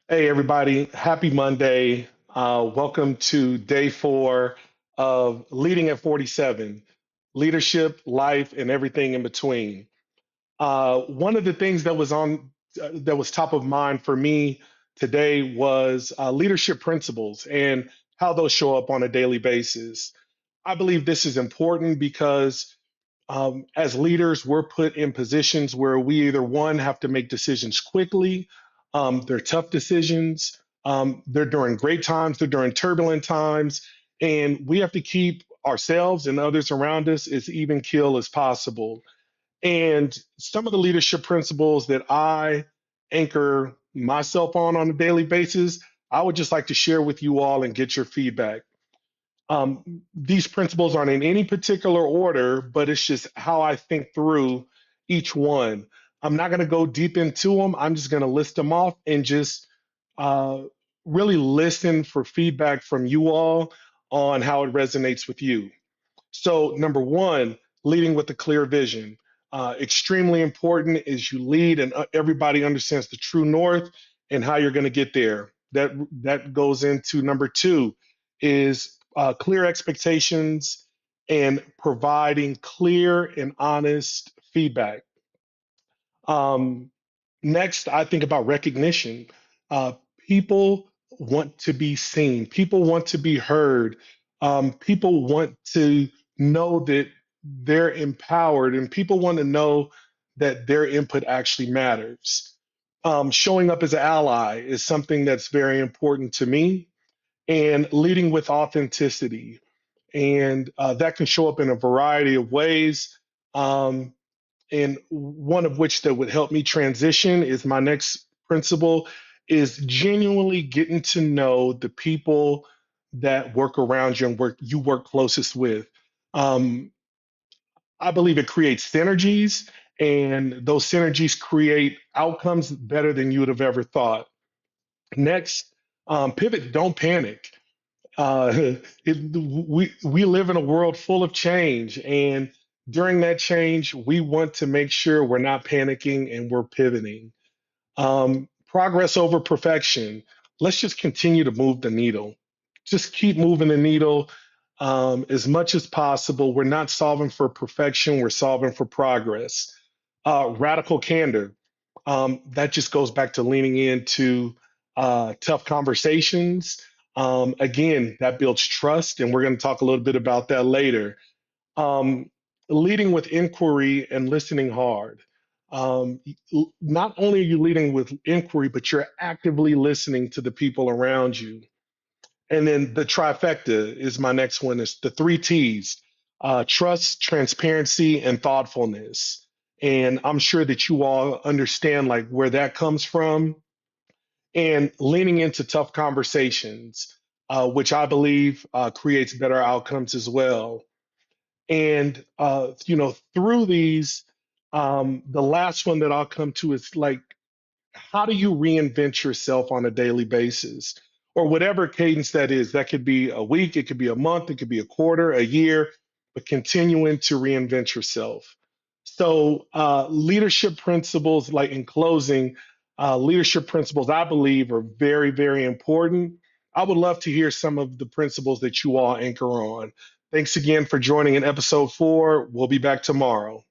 Hey, everybody. Happy Monday. Welcome to day 4 of Leading at 47, Leadership, Life, and Everything in Between. One of the things that was top of mind for me today was leadership principles and how those show up on a daily basis. I believe this is important because as leaders, we're put in positions where we either one have to make decisions quickly, they're tough decisions, they're during great times, they're during turbulent times, and we have to keep ourselves and others around us as even keel as possible. And some of the leadership principles that I anchor myself on a daily basis, I would just like to share with you all and get your feedback. These principles aren't in any particular order, but it's just how I think through each one. I'm not going to go deep into them. I'm just going to list them off and just uh, really listen for feedback from you all on how it resonates with you. So, number one, leading with a clear vision. Extremely important is you lead and everybody understands the true north and how you're going to get there. That goes into number two is clear expectations and providing clear and honest feedback. Um, Next, I think about recognition. Uh, People want to be seen. People want to be heard. People want to know that they're empowered, and people want to know that their input actually matters. Showing up as an ally is something that's very important to me, and leading with authenticity. And that can show up in a variety of ways. Um, and one of which that would help me transition is my next principle is genuinely getting to know the people that work around you and work closest with. um, I believe it creates synergies, and those synergies create outcomes better than you would have ever thought. Next, pivot, don't panic. We live in a world full of change, and during that change, we want to make sure we're not panicking and we're pivoting. Progress over perfection. Let's just continue to move the needle. Just keep moving the needle as much as possible. We're not solving for perfection, we're solving for progress. Radical candor. That just goes back to leaning into tough conversations. Again, that builds trust, and we're going to talk a little bit about that later. Um, Leading with inquiry and listening hard. Um, Not only are you leading with inquiry, but you're actively listening to the people around you. And then the trifecta is my next one. Is the three T's: trust, transparency, and thoughtfulness. And I'm sure that you all understand like where that comes from. And leaning into tough conversations, which I believe creates better outcomes as well. And through these, the last one that I'll come to is like, how do you reinvent yourself on a daily basis, or whatever cadence that is? That could be a week, it could be a month, it could be a quarter, a year, but continuing to reinvent yourself. So, leadership principles, like in closing, leadership principles, I believe, are very, very important. I would love to hear some of the principles that you all anchor on. Thanks again for joining in episode 4. We'll be back tomorrow.